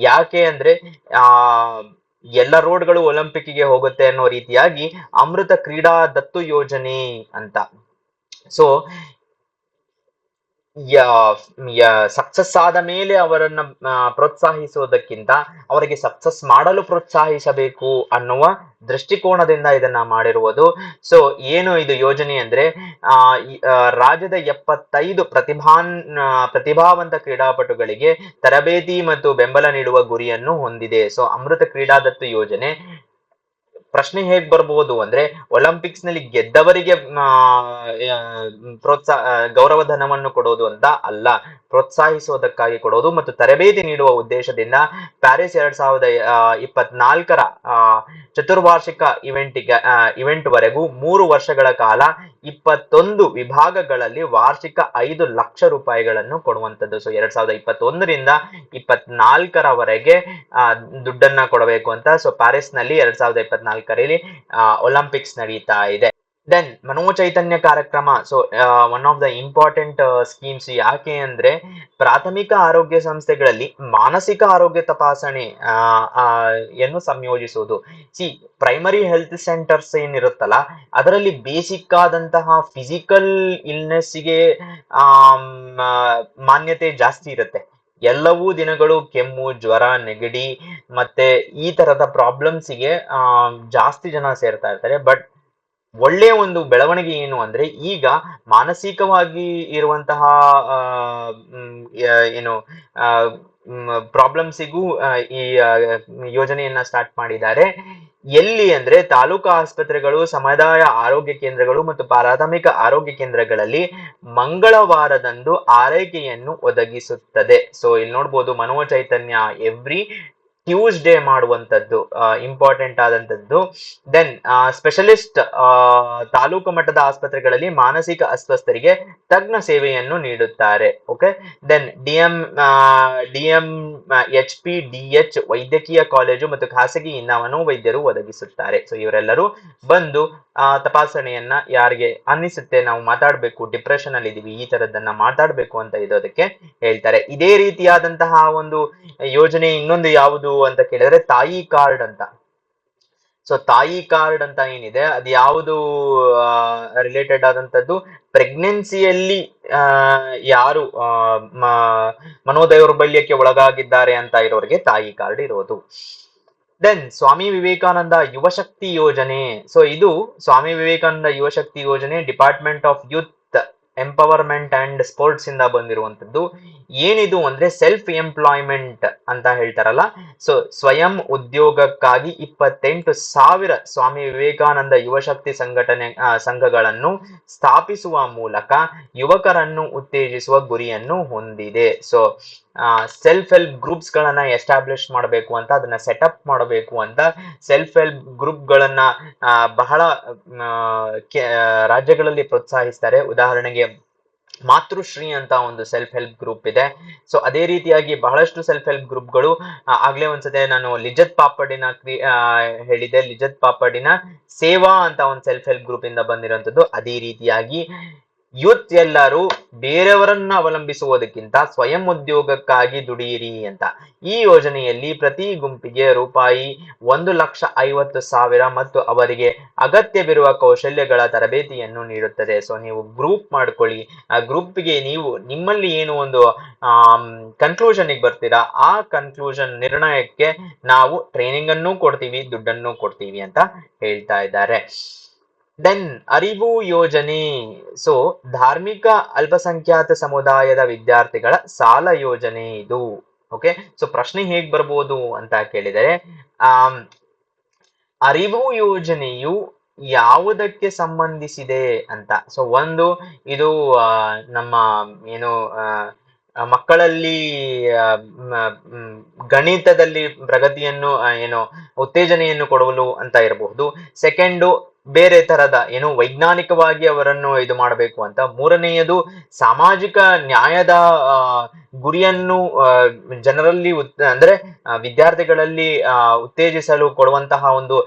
S1: ಯಾಕೆ ಅಂದ್ರೆ ಆ ಎಲ್ಲ ರೋಡ್ಗಳು ಒಲಿಂಪಿಕ್ಗೆ ಹೋಗುತ್ತೆ ಅನ್ನೋ ರೀತಿಯಾಗಿ ಅಮೃತ ಕ್ರೀಡಾ ದತ್ತು ಯೋಜನೆ ಅಂತ. ಸೊ ಸಕ್ಸಸ್ ಆದ ಮೇಲೆ ಅವರನ್ನ ಪ್ರೋತ್ಸಾಹಿಸುವುದಕ್ಕಿಂತ ಅವರಿಗೆ ಸಕ್ಸಸ್ ಮಾಡಲು ಪ್ರೋತ್ಸಾಹಿಸಬೇಕು ಅನ್ನುವ ದೃಷ್ಟಿಕೋನದಿಂದ ಇದನ್ನ ಮಾಡಿರುವುದು. ಸೊ ಏನು ಇದು ಯೋಜನೆ ಅಂದ್ರೆ ರಾಜ್ಯದ 75 ಪ್ರತಿಭಾವಂತ ಕ್ರೀಡಾಪಟುಗಳಿಗೆ ತರಬೇತಿ ಮತ್ತು ಬೆಂಬಲ ನೀಡುವ ಗುರಿಯನ್ನು ಹೊಂದಿದೆ. ಸೊ ಅಮೃತ ಕ್ರೀಡಾದತ್ತು ಯೋಜನೆ ಪ್ರಶ್ನೆ ಹೇಗ್ ಬರ್ಬೋದು ಅಂದ್ರೆ, ಒಲಿಂಪಿಕ್ಸ್ ನಲ್ಲಿ ಗೆದ್ದವರಿಗೆ ಗೌರವ ಧನವನ್ನು ಕೊಡೋದು ಅಂತ ಅಲ್ಲ, ಪ್ರೋತ್ಸಾಹಿಸುವುದಕ್ಕಾಗಿ ಕೊಡೋದು ಮತ್ತು ತರಬೇತಿ ನೀಡುವ ಉದ್ದೇಶದಿಂದ ಪ್ಯಾರಿಸ್ 2024ರ ಚತುರ್ವಾರ್ಷಿಕ ಇವೆಂಟ್ ವರೆಗೂ 3 ವರ್ಷಗಳ ಕಾಲ 21 ವಿಭಾಗಗಳಲ್ಲಿ ವಾರ್ಷಿಕ 5 ಲಕ್ಷ ರೂಪಾಯಿಗಳನ್ನು ಕೊಡುವಂತದ್ದು. ಸೊ 2021ರಿಂದ 24ರವರೆಗೆ ದುಡ್ಡನ್ನ ಕೊಡಬೇಕು ಅಂತ. ಸೊ ಪ್ಯಾರಿಸ್ ನಲ್ಲಿ 2024ರಲ್ಲಿ ಒಲಿಂಪಿಕ್ಸ್ ನಡೀತಾ ಇದೆ. ದೆನ್ ಮನೋಚೈತನ್ಯ ಕಾರ್ಯಕ್ರಮ. So one of the important schemes. ಯಾಕೆ ಅಂದ್ರೆ ಪ್ರಾಥಮಿಕ ಆರೋಗ್ಯ ಸಂಸ್ಥೆಗಳಲ್ಲಿ ಮಾನಸಿಕ ಆರೋಗ್ಯ ತಪಾಸಣೆ ಯನ್ನು ಸಂಯೋಜಿಸುವುದು. ಪ್ರೈಮರಿ ಹೆಲ್ತ್ ಸೆಂಟರ್ಸ್ ಏನಿರುತ್ತಲ್ಲ ಅದರಲ್ಲಿ ಬೇಸಿಕ್ ಆದಂತಹ ಫಿಸಿಕಲ್ ಇಲ್ನೆಸ್ಗೆ ಮಾನ್ಯತೆ ಜಾಸ್ತಿ ಇರುತ್ತೆ. ಎಲ್ಲವೂ ದಿನಗಳು ಕೆಮ್ಮು, ಜ್ವರ, ನೆಗಡಿ ಮತ್ತೆ ಈ ತರದ ಪ್ರಾಬ್ಲಮ್ಸ್ಗೆ ಜಾಸ್ತಿ ಜನ ಸೇರ್ತಾ ಇರ್ತಾರೆ. ಬಟ್ ಒಳ್ಳೆಯ ಒಂದು ಬೆಳವಣಿಗೆ ಏನು ಅಂದ್ರೆ ಈಗ ಮಾನಸಿಕವಾಗಿ ಇರುವಂತಹ ಏನು ಪ್ರಾಬ್ಲಮ್ಸಿಗೂ ಈ ಯೋಜನೆಯನ್ನ ಸ್ಟಾರ್ಟ್ ಮಾಡಿದ್ದಾರೆ. ಎಲ್ಲಿ ಅಂದ್ರೆ ತಾಲೂಕು ಆಸ್ಪತ್ರೆಗಳು, ಸಮುದಾಯ ಆರೋಗ್ಯ ಕೇಂದ್ರಗಳು ಮತ್ತು ಪ್ರಾಥಮಿಕ ಆರೋಗ್ಯ ಕೇಂದ್ರಗಳಲ್ಲಿ ಮಂಗಳವಾರದಂದು ಆರೈಕೆಯನ್ನು ಒದಗಿಸುತ್ತದೆ. ಸೊ ಇಲ್ಲಿ ನೋಡ್ಬೋದು ಮನೋಚೈತನ್ಯ ಎವ್ರಿ ಟ್ಯೂಸ್ಡೇ ಮಾಡುವಂತದ್ದು ಇಂಪಾರ್ಟೆಂಟ್ ಆದಂತದ್ದು. ದೆನ್ ಸ್ಪೆಷಲಿಸ್ಟ್ ತಾಲೂಕು ಮಟ್ಟದ ಆಸ್ಪತ್ರೆಗಳಲ್ಲಿ ಮಾನಸಿಕ ಅಸ್ವಸ್ಥರಿಗೆ ತಜ್ಞ ಸೇವೆಯನ್ನು ನೀಡುತ್ತಾರೆ. ಓಕೆ. ದೆನ್ DMHPDH ವೈದ್ಯಕೀಯ ಕಾಲೇಜು ಮತ್ತು ಖಾಸಗಿ ಮನೋವೈದ್ಯರು ಒದಗಿಸುತ್ತಾರೆ. ಸೊ ಇವರೆಲ್ಲರೂ ಬಂದು ತಪಾಸಣೆಯನ್ನ ಯಾರಿಗೆ ಅನ್ನಿಸುತ್ತೆ ನಾವು ಮಾತಾಡ್ಬೇಕು, ಡಿಪ್ರೆಷನ್ ಅಲ್ಲಿ ಇದೀವಿ, ಈ ತರದನ್ನ ಮಾತಾಡ್ಬೇಕು ಅಂತ ಇರೋದಕ್ಕೆ ಹೇಳ್ತಾರೆ. ಇದೇ ರೀತಿಯಾದಂತಹ ಒಂದು ಯೋಜನೆ ಇನ್ನೊಂದು ಯಾವುದು ಅಂತ ಕೇಳಿದ್ರೆ ತಾಯಿ ಕಾರ್ಡ್ ಅಂತ. ಸೊ ತಾಯಿ ಕಾರ್ಡ್ ಅಂತ ಏನಿದೆ ಅದು ಯಾವುದು ರಿಲೇಟೆಡ್ ಆದಂತದ್ದು, ಪ್ರೆಗ್ನೆನ್ಸಿಯಲ್ಲಿ ಯಾರು ಮನೋದೌರ್ಬಲ್ಯಕ್ಕೆ ಒಳಗಾಗಿದ್ದಾರೆ ಅಂತ ಇರೋರಿಗೆ ತಾಯಿ ಕಾರ್ಡ್ ಇರೋದು. ದೆನ್ ಸ್ವಾಮಿ ವಿವೇಕಾನಂದ ಯುವಶಕ್ತಿ ಯೋಜನೆ. ಸೊ ಇದು ಸ್ವಾಮಿ ವಿವೇಕಾನಂದ ಯುವಶಕ್ತಿ ಯೋಜನೆ department of youth empowerment and sports ಇಂದ ಬಂದಿರುವಂತದ್ದು. ಏನಿದು ಅಂದ್ರೆ ಸೆಲ್ಫ್ ಎಂಪ್ಲಾಯ್ಮೆಂಟ್ ಅಂತ ಹೇಳ್ತಾರಲ್ಲ. ಸೊ ಸ್ವಯಂ ಉದ್ಯೋಗಕ್ಕಾಗಿ 28,000 ಸ್ವಾಮಿ ವಿವೇಕಾನಂದ ಯುವಶಕ್ತಿ ಸಂಘಗಳನ್ನು ಸ್ಥಾಪಿಸುವ ಮೂಲಕ ಯುವಕರನ್ನು ಉತ್ತೇಜಿಸುವ ಗುರಿಯನ್ನು ಹೊಂದಿದೆ. ಸೊ ಸೆಲ್ಫ್ ಹೆಲ್ಪ್ ಗ್ರೂಪ್ಸ್ ಗಳನ್ನ ಎಸ್ಟಾಬ್ಲಿಷ್ ಮಾಡಬೇಕು ಅಂತ, ಅದನ್ನ ಸೆಟಪ್ ಮಾಡಬೇಕು ಅಂತ ಸೆಲ್ಫ್ ಹೆಲ್ಪ್ ಗ್ರೂಪ್ ಗಳನ್ನ ಬಹಳ ರಾಜ್ಯಗಳಲ್ಲಿ ಪ್ರೋತ್ಸಾಹಿಸ್ತಾರೆ. ಉದಾಹರಣೆಗೆ ಮಾತೃಶ್ರೀ ಅಂತ ಒಂದು ಸೆಲ್ಫ್ ಹೆಲ್ಪ್ ಗ್ರೂಪ್ ಇದೆ. ಸೊ ಅದೇ ರೀತಿಯಾಗಿ ಬಹಳಷ್ಟು ಸೆಲ್ಫ್ ಹೆಲ್ಪ್ ಗ್ರೂಪ್ಗಳು ಆಗ್ಲೇ ಒಂದ್ಸತಿ ನಾನು ಲಿಜತ್ ಪಾಪಡಿನ ಹೇಳಿದೆ, ಲಿಜತ್ ಪಾಪಡಿನ ಸೇವಾ ಅಂತ ಒಂದು ಸೆಲ್ಫ್ ಹೆಲ್ಪ್ ಗ್ರೂಪ್ ಇಂದ ಬಂದಿರುವಂತದ್ದು. ಅದೇ ರೀತಿಯಾಗಿ ಯೂತ್ ಎಲ್ಲರೂ ಬೇರೆಯವರನ್ನ ಅವಲಂಬಿಸುವುದಕ್ಕಿಂತ ಸ್ವಯಂ ಉದ್ಯೋಗಕ್ಕಾಗಿ ದುಡಿಯಿರಿ ಅಂತ. ಈ ಯೋಜನೆಯಲ್ಲಿ ಪ್ರತಿ ಗುಂಪಿಗೆ ರೂಪಾಯಿ 1,50,000 ಮತ್ತು ಅವರಿಗೆ ಅಗತ್ಯವಿರುವ ಕೌಶಲ್ಯಗಳ ತರಬೇತಿಯನ್ನು ನೀಡುತ್ತದೆ. ಸೊ ನೀವು ಗ್ರೂಪ್ ಮಾಡ್ಕೊಳ್ಳಿ, ಆ ಗ್ರೂಪ್ಗೆ ನೀವು ನಿಮ್ಮಲ್ಲಿ ಏನು ಒಂದು ಕನ್ಕ್ಲೂಷನ್ ಬರ್ತೀರಾ, ಆ ಕನ್ಕ್ಲೂಷನ್ ನಿರ್ಣಯಕ್ಕೆ ನಾವು ಟ್ರೈನಿಂಗ್ ಅನ್ನು ಕೊಡ್ತೀವಿ, ದುಡ್ಡನ್ನು ಕೊಡ್ತೀವಿ ಅಂತ ಹೇಳ್ತಾ ಇದ್ದಾರೆ. ದೆನ್ ಅರಿವು ಯೋಜನೆ. ಸೊ ಧಾರ್ಮಿಕ ಅಲ್ಪಸಂಖ್ಯಾತ ಸಮುದಾಯದ ವಿದ್ಯಾರ್ಥಿಗಳ ಸಾಲ ಯೋಜನೆ ಇದು. ಓಕೆ. ಸೊ ಪ್ರಶ್ನೆ ಹೇಗ್ ಬರ್ಬೋದು ಅಂತ ಕೇಳಿದರೆ, ಅರಿವು ಯೋಜನೆಯು ಯಾವುದಕ್ಕೆ ಸಂಬಂಧಿಸಿದೆ ಅಂತ. ಸೊ ಒಂದು ಇದು ನಮ್ಮ ಏನು ಮಕ್ಕಳಲ್ಲಿ ಆ, ಮ- ಮ್, ಗಣಿತದಲ್ಲಿ ಪ್ರಗತಿಯನ್ನು ಏನು ಉತ್ತೇಜನೆಯನ್ನು ಕೊಡಲು ಅಂತ ಇರಬಹುದು. ಸೆಕೆಂಡು ಬೇರೆ ತರದ ಏನು ವೈಜ್ಞಾನಿಕವಾಗಿ ಅವರನ್ನು ಇದು ಮಾಡಬೇಕು ಅಂತ. ಮೂರನೆಯದು ಸಾಮಾಜಿಕ ನ್ಯಾಯದ ಆ, ಗುರಿಯನ್ನು ಜನರಲ್ಲಿ ಅಂದ್ರೆ ವಿದ್ಯಾರ್ಥಿಗಳಲ್ಲಿ ಉತ್ತೇಜಿಸಲು ಕೊಡುವಂತಹ ಒಂದು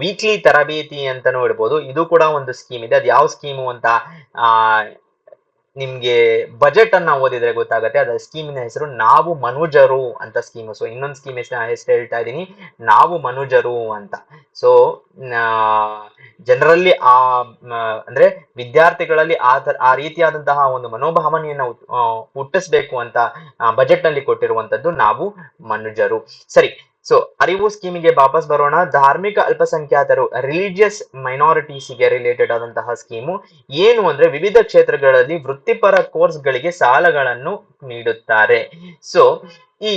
S1: ವೀಕ್ಲಿ ತರಬೇತಿ ಅಂತಾನೂ ಇಡ್ಬೋದು. ಇದು ಕೂಡ ಒಂದು ಸ್ಕೀಮ್ ಇದೆ. ಅದು ಯಾವ ಸ್ಕೀಮು ಅಂತ ಆ ನಿಮ್ಗೆ ಬಜೆಟ್ ಅನ್ನ ಓದಿದ್ರೆ ಗೊತ್ತಾಗತ್ತೆ. ಅದ್ರ ಸ್ಕೀಮಿನ ಹೆಸರು ನಾವು ಮನುಜರು ಅಂತ ಸ್ಕೀಮ್. ಸೊ ಇನ್ನೊಂದು ಸ್ಕೀಮ್ ಹೆಸರು ಹೇಳ್ತಾ ಇದ್ದೀನಿ, ನಾವು ಮನುಜರು ಅಂತ. ಸೊ ಜನರಲ್ಲಿ ಅಂದ್ರೆ ವಿದ್ಯಾರ್ಥಿಗಳಲ್ಲಿ ಆ ರೀತಿಯಾದಂತಹ ಒಂದು ಮನೋಭಾವನೆಯನ್ನ ಹುಟ್ಟಿಸ್ಬೇಕು ಅಂತ ಬಜೆಟ್ ನಲ್ಲಿ ಕೊಟ್ಟಿರುವಂತದ್ದು ನಾವು ಮನುಜರು. ಸರಿ, ಸೊ ಅರಿವು ಸ್ಕೀಮಿಗೆ ವಾಪಸ್ ಬರೋಣ. ಧಾರ್ಮಿಕ ಅಲ್ಪಸಂಖ್ಯಾತರು, ರಿಲಿಜಿಯಸ್ ಮೈನಾರಿಟೀಸ್ಗೆ ರಿಲೇಟೆಡ್ ಆದಂತಹ ಸ್ಕೀಮು ಏನು ಅಂದ್ರೆ ವಿವಿಧ ಕ್ಷೇತ್ರಗಳಲ್ಲಿ ವೃತ್ತಿಪರ ಕೋರ್ಸ್ಗಳಿಗೆ ಸಾಲಗಳನ್ನು ನೀಡುತ್ತಾರೆ. ಸೊ ಈ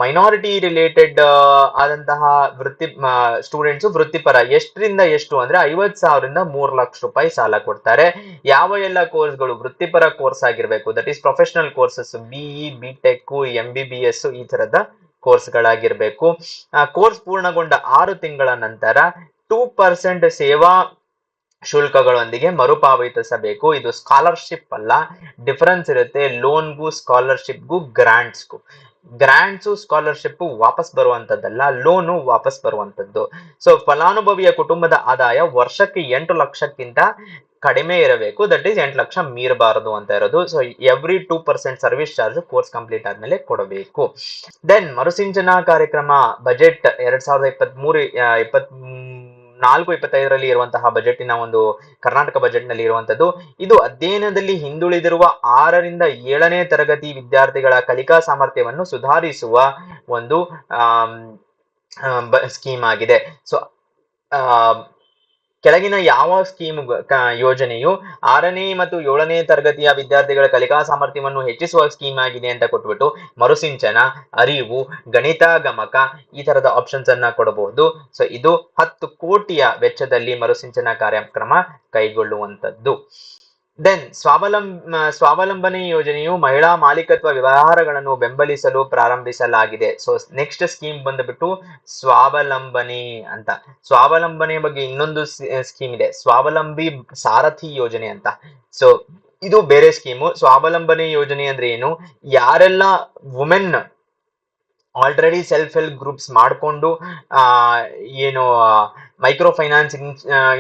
S1: ಮೈನಾರಿಟಿ ರಿಲೇಟೆಡ್ ಆದಂತಹ ಸ್ಟೂಡೆಂಟ್ಸ್ ವೃತ್ತಿಪರ ಎಷ್ಟರಿಂದ ಎಷ್ಟು ಅಂದ್ರೆ 50,000ರಿಂದ 3 ಲಕ್ಷ ರೂಪಾಯಿ ಸಾಲ ಕೊಡ್ತಾರೆ. ಯಾವ ಎಲ್ಲ ಕೋರ್ಸ್ಗಳು ವೃತ್ತಿಪರ ಕೋರ್ಸ್ ಆಗಿರ್ಬೇಕು, that is professional courses, BE, BTech, MBBS ಈ ತರದ ಕೋರ್ಸ್ಗಳಾಗಿರ್ಬೇಕು. ಕೋರ್ಸ್ ಪೂರ್ಣಗೊಂಡ 6 ತಿಂಗಳ ನಂತರ 2% ಸೇವಾ ಶುಲ್ಕಗಳೊಂದಿಗೆ ಮರುಪಾವತಿಸಬೇಕು. ಇದು ಸ್ಕಾಲರ್ಶಿಪ್ ಅಲ್ಲ, ಡಿಫರೆನ್ಸ್ ಇರುತ್ತೆ ಲೋನ್ಗೂ ಸ್ಕಾಲರ್ಶಿಪ್ಗೂ ಗ್ರಾಂಟ್ಸ್ಗೂ. ಗ್ರಾಂಟ್ಸು ಸ್ಕಾಲರ್ಶಿಪ್ ವಾಪಸ್ ಬರುವಂತದ್ದಲ್ಲ, ಲೋನು ವಾಪಸ್ ಬರುವಂತದ್ದು. ಸೊ ಫಲಾನುಭವಿಯ ಕುಟುಂಬದ ಆದಾಯ ವರ್ಷಕ್ಕೆ 8 ಲಕ್ಷಕ್ಕಿಂತ ಕಡಿಮೆ ಇರಬೇಕು, ದಟ್ ಈಸ್ 8 ಲಕ್ಷ ಮೀರಬಾರದು ಅಂತ ಇರೋದು. So every 2% service charge course complete ಆದ್ಮೇಲೆ ಕೊಡಬೇಕು. ದೆನ್ ಮರುಸಿಂಚನಾ ಕಾರ್ಯಕ್ರಮ ಬಜೆಟ್ 2023-24-25ರಲ್ಲಿ ಇರುವಂತಹ ಬಜೆಟಿನ ಒಂದು ಕರ್ನಾಟಕ ಬಜೆಟ್ ನಲ್ಲಿ ಇರುವಂತದ್ದು. ಇದು ಅಧ್ಯಯನದಲ್ಲಿ ಹಿಂದುಳಿದಿರುವ 6ರಿಂದ 7ನೇ ತರಗತಿ ವಿದ್ಯಾರ್ಥಿಗಳ ಕಲಿಕಾ ಸಾಮರ್ಥ್ಯವನ್ನು ಸುಧಾರಿಸುವ ಒಂದು ಸ್ಕೀಮ್ ಆಗಿದೆ. ಸೊ ಕೆಳಗಿನ ಯಾವ ಸ್ಕೀಮ್ ಯೋಜನೆಯು 6ನೇ ಮತ್ತು 7ನೇ ತರಗತಿಯ ವಿದ್ಯಾರ್ಥಿಗಳ ಕಲಿಕಾ ಸಾಮರ್ಥ್ಯವನ್ನು ಹೆಚ್ಚಿಸುವ ಸ್ಕೀಮ್ ಆಗಿದೆ ಅಂತ ಕೊಟ್ಬಿಟ್ಟು ಮರುಸಿಂಚನ, ಅರಿವು, ಗಣಿತ ಗಮಕ ಈ ತರದ ಆಪ್ಷನ್ಸ್ ಅನ್ನ ಕೊಡಬಹುದು. ಸೊ ಇದು 10 ಕೋಟಿಯ ವೆಚ್ಚದಲ್ಲಿ ಮರುಸಿಂಚನ ಕಾರ್ಯಕ್ರಮ ಕೈಗೊಳ್ಳುವಂತದ್ದು. ದೆನ್ ಸ್ವಾವಲಂಬನೆ ಯೋಜನೆಯು ಮಹಿಳಾ ಮಾಲೀಕತ್ವ ವ್ಯವಹಾರಗಳನ್ನು ಬೆಂಬಲಿಸಲು ಪ್ರಾರಂಭಿಸಲಾಗಿದೆ. ಸೊ ನೆಕ್ಸ್ಟ್ ಸ್ಕೀಮ್ ಬಂದ್ಬಿಟ್ಟು ಸ್ವಾವಲಂಬನೆ ಅಂತ. ಸ್ವಾವಲಂಬನೆ ಬಗ್ಗೆ ಇನ್ನೊಂದು ಸ್ಕೀಮ್ ಇದೆ, ಸ್ವಾವಲಂಬಿ ಸಾರಥಿ ಯೋಜನೆ ಅಂತ. ಸೊ ಇದು ಬೇರೆ ಸ್ಕೀಮು. ಸ್ವಾವಲಂಬನೆ ಯೋಜನೆ ಅಂದ್ರೆ ಏನು, ಯಾರೆಲ್ಲ women already self help groups ಮಾಡಿಕೊಂಡು ಏನು ಮೈಕ್ರೋ ಫೈನಾನ್ಸ್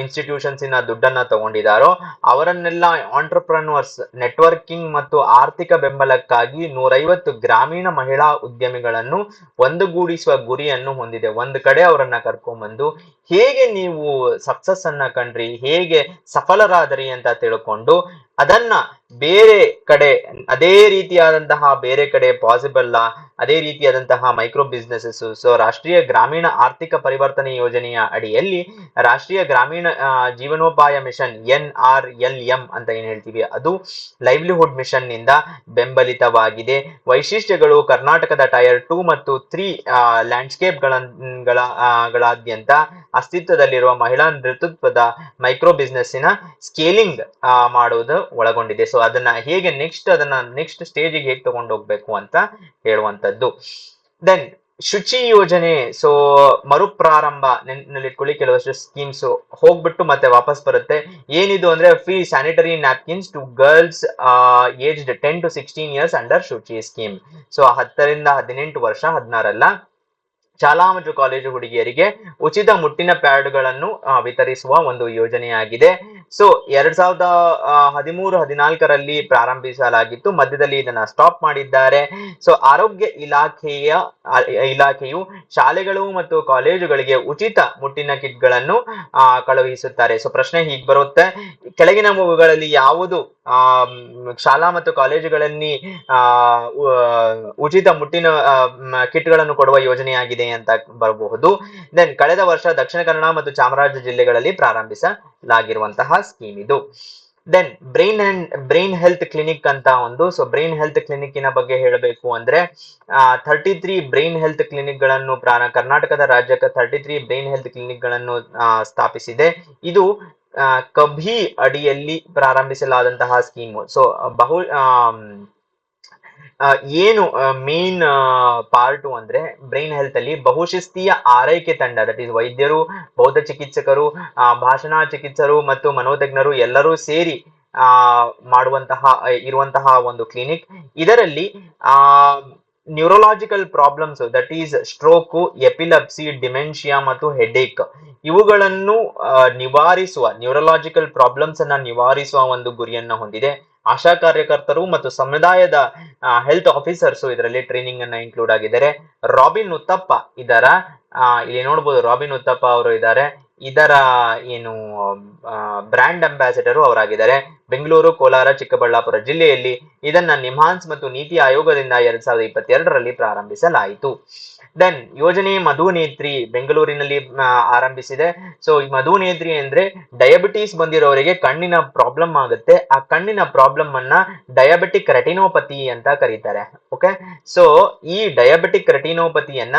S1: ಇನ್ಸ್ಟಿಟ್ಯೂಷನ್ಸ್ ಇನ ದುಡ್ಡನ್ನ ತಗೊಂಡಿದ್ದಾರೋ ಅವರನ್ನೆಲ್ಲ ಆಂಟರ್ಪ್ರನರ್ಸ್ ನೆಟ್ವರ್ಕಿಂಗ್ ಮತ್ತು ಆರ್ಥಿಕ ಬೆಂಬಲಕ್ಕಾಗಿ 150 ಗ್ರಾಮೀಣ ಮಹಿಳಾ ಉದ್ಯಮಿಗಳನ್ನು ಒಂದುಗೂಡಿಸುವ ಗುರಿಯನ್ನು ಹೊಂದಿದೆ. ಒಂದು ಕಡೆ ಅವರನ್ನ ಕರ್ಕೊಂಡ್ಬಂದು ಹೇಗೆ ನೀವು ಸಕ್ಸಸ್ ಅನ್ನ ಕಂಡ್ರಿ, ಹೇಗೆ ಸಫಲರಾದರಿ ಅಂತ ತಿಳ್ಕೊಂಡು ಅದನ್ನ ಬೇರೆ ಕಡೆ ಅದೇ ರೀತಿಯಾದಂತಹ ಬೇರೆ ಕಡೆ ಪಾಸಿಬಲ್ ಅದೇ ರೀತಿಯಾದಂತಹ ಮೈಕ್ರೋ ಬಿಸ್ನೆಸಸ್. ಸೊ ರಾಷ್ಟ್ರೀಯ ಗ್ರಾಮೀಣ ಆರ್ಥಿಕ ಪರಿವರ್ತನೆ ಯೋಜನೆಯ ಅಡಿಯಲ್ಲಿ ರಾಷ್ಟ್ರೀಯ ಗ್ರಾಮೀಣ ಜೀವನೋಪಾಯ ಮಿಷನ್ NRLM ಅಂತ ಏನ್ ಹೇಳ್ತೀವಿ, ಅದು ಲೈವ್ಲಿಹುಡ್ ಮಿಷನ್ ನಿಂದ ಬೆಂಬಲಿತವಾಗಿದೆ. ವೈಶಿಷ್ಟ್ಯಗಳು ಕರ್ನಾಟಕದ ಟೈರ್ 2 ಮತ್ತು 3 ಲ್ಯಾಂಡ್ಸ್ಕೇಪ್ ಗಳಾದ್ಯಂತ ಅಸ್ತಿತ್ವದಲ್ಲಿರುವ ಮಹಿಳಾ ನೇತೃತ್ವದ ಮೈಕ್ರೋ ಬಿಸ್ನೆಸ್ಸಿನ ಸ್ಕೇಲಿಂಗ್ ಮಾಡುವುದು ಒಳಗೊಂಡಿದೆ. ಸೊ ಅದನ್ನ ಹೇಗೆ ನೆಕ್ಸ್ಟ್ ಸ್ಟೇಜಿಗೆ ಹೇಗೆ ತಗೊಂಡು ಹೋಗ್ಬೇಕು ಅಂತ ಹೇಳುವಂತದ್ದು. ದೆನ್ ಶುಚಿ ಯೋಜನೆ. ಸೊ ಮರುಪ್ರಾರಂಭ ನೆನಪಿಟ್ಕೊಳ್ಳಿ, ಕೆಲವಷ್ಟು ಸ್ಕೀಮ್ಸ್ ಹೋಗ್ಬಿಟ್ಟು ಮತ್ತೆ ವಾಪಸ್ ಬರುತ್ತೆ. ಏನಿದು ಅಂದ್ರೆ free sanitary napkins to girls aged 10 to 16 years under Shuchi scheme. So 10ರಿಂದ 18 ವರ್ಷ, 16 ಅಲ್ಲ. ಶಾಲಾ ಮತ್ತು ಕಾಲೇಜು ಹುಡುಗಿಯರಿಗೆ ಉಚಿತ ಮುಟ್ಟಿನ ಪ್ಯಾಡ್ಗಳನ್ನು ವಿತರಿಸುವ ಒಂದು ಯೋಜನೆಯಾಗಿದೆ. ಸೊ 2013-14ರಲ್ಲಿ ಪ್ರಾರಂಭಿಸಲಾಗಿತ್ತು, ಮಧ್ಯದಲ್ಲಿ ಇದನ್ನ ಸ್ಟಾಪ್ ಮಾಡಿದ್ದಾರೆ. ಸೊ ಆರೋಗ್ಯ ಇಲಾಖೆಯು ಶಾಲೆಗಳು ಮತ್ತು ಕಾಲೇಜುಗಳಿಗೆ ಉಚಿತ ಮುಟ್ಟಿನ ಕಿಟ್ಗಳನ್ನು ಕಳುಹಿಸುತ್ತಾರೆ. ಸೊ ಪ್ರಶ್ನೆ ಹೀಗೆ ಬರುತ್ತೆ, ಕೆಳಗಿನವುಗಳಲ್ಲಿ ಯಾವುದು ಶಾಲಾ ಮತ್ತು ಕಾಲೇಜುಗಳಲ್ಲಿ ಉಚಿತ ಮುಟ್ಟಿನ ಕಿಟ್ಗಳನ್ನು ಕೊಡುವ ಯೋಜನೆಯಾಗಿದೆ ಅಂತ ಬರಬಹುದು. ದೆನ್ ಕಳೆದ ವರ್ಷ ದಕ್ಷಿಣ ಕನ್ನಡ ಮತ್ತು ಚಾಮರಾಜ ಜಿಲ್ಲೆಗಳಲ್ಲಿ ಪ್ರಾರಂಭಿಸಲಾಗಿರುವಂತಹ ಸ್ಕೀಮ್ ಇದು. ದೆನ್ ಬ್ರೈನ್ ಹೆಲ್ತ್ ಕ್ಲಿನಿಕ್ ಅಂತ ಒಂದು. ಸೊ ಬ್ರೈನ್ ಹೆಲ್ತ್ ಕ್ಲಿನಿಕ್ಕಿನ ಬಗ್ಗೆ ಹೇಳಬೇಕು ಅಂದ್ರೆ 33 ಬ್ರೈನ್ ಹೆಲ್ತ್ ಕ್ಲಿನಿಕ್ ಗಳನ್ನು ಕರ್ನಾಟಕದ ರಾಜ್ಯಕ್ಕೆ 33 ಬ್ರೈನ್ ಹೆಲ್ತ್ ಕ್ಲಿನಿಕ್ ಗಳನ್ನು ಸ್ಥಾಪಿಸಿದೆ. ಇದು ಕಭಿ ಅಡಿಯಲ್ಲಿ ಪ್ರಾರಂಭಿಸಲಾದಂತಹ ಸ್ಕೀಮು. ಸೊ ಬಹು ಏನು ಮೇನ್ ಪಾರ್ಟು ಅಂದ್ರೆ ಬ್ರೈನ್ ಹೆಲ್ತ್ ಅಲ್ಲಿ ಬಹುಶಿಸ್ತೀಯ ಆರೈಕೆ ತಂಡ, ದಟ್ ಈಸ್ ವೈದ್ಯರು, ಬೌದ್ಧ ಚಿಕಿತ್ಸಕರು, ಭಾಷಣ ಚಿಕಿತ್ಸರು ಮತ್ತು ಮನೋತಜ್ಞರು ಎಲ್ಲರೂ ಸೇರಿ ಮಾಡುವಂತಹ ಇರುವಂತಹ ಒಂದು ಕ್ಲಿನಿಕ್. ಇದರಲ್ಲಿ neurological problems, that is stroke, epilepsy, dementia ಮತ್ತು ಹೆಡೇಕ್ ಇವುಗಳನ್ನು ನಿವಾರಿಸುವ, ನ್ಯೂರೋಲಾಜಿಕಲ್ ಪ್ರಾಬ್ಲಮ್ಸ್ ಅನ್ನ ನಿವಾರಿಸುವ ಒಂದು ಗುರಿಯನ್ನ ಹೊಂದಿದೆ. ಆಶಾ ಕಾರ್ಯಕರ್ತರು ಮತ್ತು ಸಮುದಾಯದ ಹೆಲ್ತ್ ಆಫೀಸರ್ಸ್ ಇದರಲ್ಲಿ ಟ್ರೈನಿಂಗ್ ಅನ್ನ ಇನ್ಕ್ಲೂಡ್ ಆಗಿದ್ದಾರೆ. ರಾಬಿನ್ ಉತ್ತಪ್ಪ ಇದರ ಇಲ್ಲಿ ನೋಡಬಹುದು, ರಾಬಿನ್ ಉತ್ತಪ್ಪ ಅವರು ಇದ್ದಾರೆ. ಇದರ ಏನು ಬ್ರ್ಯಾಂಡ್ ಅಂಬಾಸಿಡರ್ ಅವರಾಗಿದ್ದಾರೆ. ಬೆಂಗಳೂರು, ಕೋಲಾರ, ಚಿಕ್ಕಬಳ್ಳಾಪುರ ಜಿಲ್ಲೆಯಲ್ಲಿ ಇದನ್ನ ನಿಮ್ಹಾನ್ಸ್ ಮತ್ತು ನೀತಿ ಆಯೋಗದಿಂದ 2022ರಲ್ಲಿ ಪ್ರಾರಂಭಿಸಲಾಯಿತು. ದೆನ್ ಯೋಜನೆ ಮಧುನೇತ್ರಿ ಬೆಂಗಳೂರಿನಲ್ಲಿ ಆರಂಭಿಸಿದೆ. ಸೊ ಈ ಮಧುನೇತ್ರಿ ಅಂದ್ರೆ ಡಯಾಬಿಟೀಸ್ ಬಂದಿರೋರಿಗೆ ಕಣ್ಣಿನ ಪ್ರಾಬ್ಲಮ್ ಆಗುತ್ತೆ. ಆ ಕಣ್ಣಿನ ಪ್ರಾಬ್ಲಮ್ ಅನ್ನ ಡಯಾಬಿಟಿಕ್ ರೆಟಿನೋಪತಿ ಅಂತ ಕರೀತಾರೆ. ಓಕೆ, ಸೊ ಈ ಡಯಾಬಿಟಿಕ್ ರೆಟಿನೋಪತಿಯನ್ನ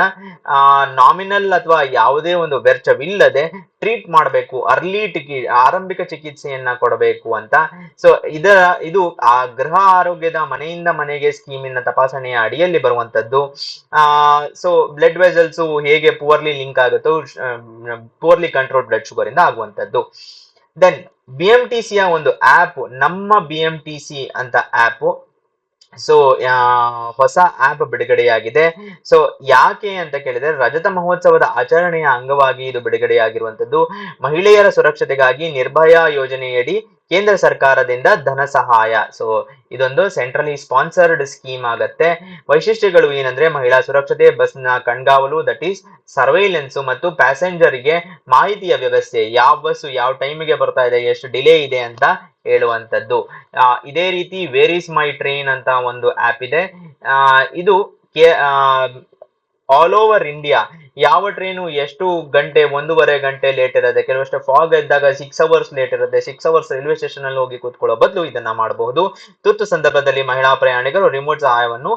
S1: ನಾಮಿನಲ್ ಅಥವಾ ಯಾವುದೇ ಒಂದು ವೆಚ್ಚವಿಲ್ಲದೆ ಟ್ರೀಟ್ ಮಾಡಬೇಕು, ಆರಂಭಿಕ ಚಿಕಿತ್ಸೆಯನ್ನ ಕೊಡಬೇಕು ಅಂತ. ಸೊ ಇದು ಆ ಗೃಹ ಆರೋಗ್ಯದ ಮನೆಯಿಂದ ಮನೆಗೆ ಸ್ಕೀಮಿನ ತಪಾಸಣೆಯ ಅಡಿಯಲ್ಲಿ ಬರುವಂತದ್ದು. ಸೊ ಬ್ಲಡ್ ವೆಸಲ್ಸ್ ಹೇಗೆ ಪೂರ್ಲಿ ಲಿಂಕ್ ಆಗುತ್ತೋ, ಪೂರ್ಲಿ ಕಂಟ್ರೋಲ್ ಬ್ಲಡ್ ಶುಗರ್ ಇಂದ ಆಗುವಂತದ್ದು. ದೆನ್ BMTCಯ ಒಂದು ಆಪ್, ನಮ್ಮ BMTC ಅಂತ ಆಪ್. ಸೊ ಹೊಸ ಆಪ್ ಬಿಡುಗಡೆಯಾಗಿದೆ. ಸೊ ಯಾಕೆ ಅಂತ ಕೇಳಿದ್ರೆ, ರಜತ ಮಹೋತ್ಸವದ ಆಚರಣೆಯ ಅಂಗವಾಗಿ ಇದು ಬಿಡುಗಡೆಯಾಗಿರುವಂತದ್ದು. ಮಹಿಳೆಯರ ಸುರಕ್ಷತೆಗಾಗಿ ನಿರ್ಭಯ ಯೋಜನೆಯಡಿ ಕೇಂದ್ರ ಸರ್ಕಾರದಿಂದ ಧನ ಸಹಾಯ. ಸೊ ಇದೊಂದು ಸೆಂಟ್ರಲಿ ಸ್ಪಾನ್ಸರ್ಡ್ ಸ್ಕೀಮ್ ಆಗತ್ತೆ. ವೈಶಿಷ್ಟ್ಯಗಳು ಏನಂದ್ರೆ, ಮಹಿಳಾ ಸುರಕ್ಷತೆ, ಬಸ್ನ ಕಣ್ಗಾವಲು, ದಟ್ ಈಸ್ ಸರ್ವೈಲೆನ್ಸ್, ಮತ್ತು ಪ್ಯಾಸೆಂಜರ್ಗೆ ಮಾಹಿತಿಯ ವ್ಯವಸ್ಥೆ, ಯಾವ ಬಸ್ ಯಾವ ಟೈಮಿಗೆ ಬರ್ತಾ ಇದೆ, ಎಷ್ಟು ಡಿಲೇ ಇದೆ ಅಂತ ಹೇಳುವಂತದ್ದು. ಇದೇ ರೀತಿ ವೇರ್ ಇಸ್ ಮೈ ಟ್ರೈನ್ ಅಂತ ಒಂದು ಆಪ್ ಇದೆ. ಇದು ಆಲ್ ಓವರ್ ಇಂಡಿಯಾ ಯಾವ ಟ್ರೈನು ಎಷ್ಟು ಗಂಟೆ, 1.5 ಗಂಟೆ ಲೇಟ್ ಇರುತ್ತೆ, ಕೆಲವಷ್ಟು ಫಾಗ್ ಇದ್ದಾಗ 6 ಅವರ್ಸ್ ಲೇಟ್ ಇರುತ್ತೆ, 6 ಅವರ್ಸ್ ರೈಲ್ವೆ ಸ್ಟೇಷನ್ ಅಲ್ಲಿ ಹೋಗಿ ಕೂತ್ಕೊಳ್ಳೋ ಬದಲು ಇದನ್ನ ಮಾಡಬಹುದು. ತುರ್ತು ಸಂದರ್ಭದಲ್ಲಿ ಮಹಿಳಾ ಪ್ರಯಾಣಿಕರು ರಿಮೋಟ್ ಸಹಾಯವನ್ನು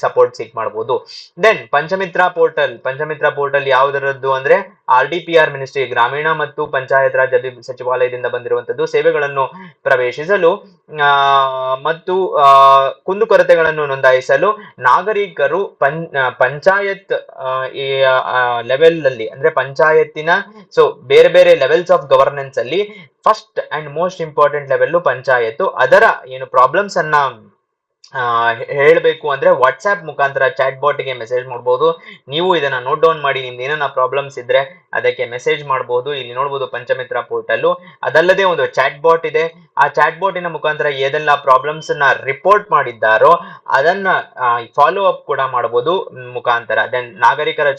S1: ಸಪೋರ್ಟ್ ಸೀಕ್ ಮಾಡಬಹುದು. ದೆನ್ ಪಂಚಮಿತ್ರ ಪೋರ್ಟಲ್ ಯಾವುದರದ್ದು ಅಂದ್ರೆ RDPR ಮಿನಿಸ್ಟ್ರಿ, ಗ್ರಾಮೀಣ ಮತ್ತು ಪಂಚಾಯತ್ ರಾಜ್ ಸಚಿವಾಲಯದಿಂದ ಬಂದಿರುವಂತದ್ದು. ಸೇವೆಗಳನ್ನು ಪ್ರವೇಶಿಸಲು ಮತ್ತು ಕುಂದುಕೊರತೆಗಳನ್ನು ನೋಂದಾಯಿಸಲು ನಾಗರಿಕರು ಪಂಚಾಯತ್ ಲೆವೆಲ್ ಅಲ್ಲಿ, ಅಂದ್ರೆ ಪಂಚಾಯತಿನ, ಸೊ ಬೇರೆ ಬೇರೆ ಲೆವೆಲ್ಸ್ ಆಫ್ ಗವರ್ನೆನ್ಸ್ ಅಲ್ಲಿ first and most important level panchayat. ಅದರ ಏನು ಪ್ರಾಬ್ಲಮ್ಸ್ ಅನ್ನ ಹೇಳಬೇಕು ಅಂದ್ರೆ ವಾಟ್ಸ್ಆಪ್ ಮುಖಾಂತರ ಚಾಟ್ ಬಾಟ್ ಗೆ ಮೆಸೇಜ್ ಮಾಡಬಹುದು. ನೀವು ಇದನ್ನ ನೋಟ್ ಡೌನ್ ಮಾಡಿ, ನಿಮ್ದು ಏನಾರ ಪ್ರಾಬ್ಲಮ್ಸ್ ಇದ್ರೆ ಅದಕ್ಕೆ ಮೆಸೇಜ್ ಮಾಡಬಹುದು. ಇಲ್ಲಿ ನೋಡಬಹುದು ಪಂಚಮಿತ್ರ ಪೋರ್ಟಲ್. ಅದಲ್ಲದೆ ಒಂದು ಚಾಟ್ ಬಾಟ್ ಇದೆ. ಆ ಚಾಟ್ ಬಾಟಿನ ಮುಖಾಂತರ ಏದೆಲ್ಲ ಪ್ರಾಬ್ಲಮ್ಸ್ ನ ರಿಪೋರ್ಟ್ ಮಾಡಿದ್ದಾರೋ ಅದನ್ನ ಫಾಲೋ ಅಪ್ ಕೂಡ ಮಾಡಬಹುದು ಮುಖಾಂತರ. ದೆನ್ ನಾಗರಿಕರ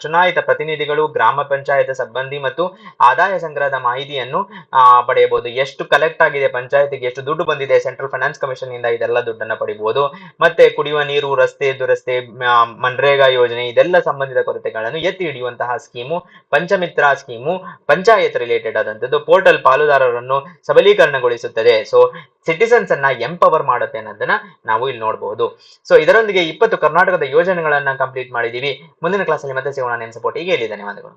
S1: ಚುನಾಯಿತ ಪ್ರತಿನಿಧಿಗಳು, ಗ್ರಾಮ ಪಂಚಾಯತ್ ಸಿಬ್ಬಂದಿ ಮತ್ತು ಆದಾಯ ಸಂಗ್ರಹದ ಮಾಹಿತಿಯನ್ನು ಪಡೆಯಬಹುದು. ಎಷ್ಟು ಕಲೆಕ್ಟ್ ಆಗಿದೆ ಪಂಚಾಯತಿಗೆ, ಎಷ್ಟು ದುಡ್ಡು ಬಂದಿದೆ ಸೆಂಟ್ರಲ್ ಫೈನಾನ್ಸ್ ಕಮಿಷನ್ ಇಂದ, ಇದೆಲ್ಲ ದುಡ್ಡನ್ನ ಪಡಿಬಹುದು. ಮತ್ತೆ ಕುಡಿಯುವ ನೀರು, ರಸ್ತೆ ದುರಸ್ತಿ, ಮನ್ರೇಗಾ ಯೋಜನೆ, ಇದೆಲ್ಲ ಸಂಬಂಧಿತ ಕೊರತೆಗಳನ್ನು ಎತ್ತಿ ಹಿಡಿಯುವಂತಹ scheme Panchamitra scheme. Panchayat related ಆದಂತದ್ದು. ಪೋರ್ಟಲ್ ಪಾಲುದಾರರನ್ನು ಸಬಲೀಕರಣಗೊಳಿಸುತ್ತದೆ. ಸೊ ಸಿಟಿಸನ್ಸ್ ಅನ್ನ ಎಂಪವರ್ ಮಾಡುತ್ತೆ ಅನ್ನೋದನ್ನ ನಾವು ಇಲ್ಲಿ ನೋಡಬಹುದು. ಸೊ ಇದರೊಂದಿಗೆ 20 ಕರ್ನಾಟಕದ ಯೋಜನೆಗಳನ್ನ ಕಂಪ್ಲೀಟ್ ಮಾಡಿದೀವಿ. ಮುಂದಿನ ಕ್ಲಾಸ್ ಅಲ್ಲಿ ಮತ್ತೆ ಸಿಗೋಣ. ನಿಮ್ಮ ಸಪೋರ್ಟ್ ಹೀಗೆ ಇರಲಿ. ಧನ್ಯವಾದಗಳು.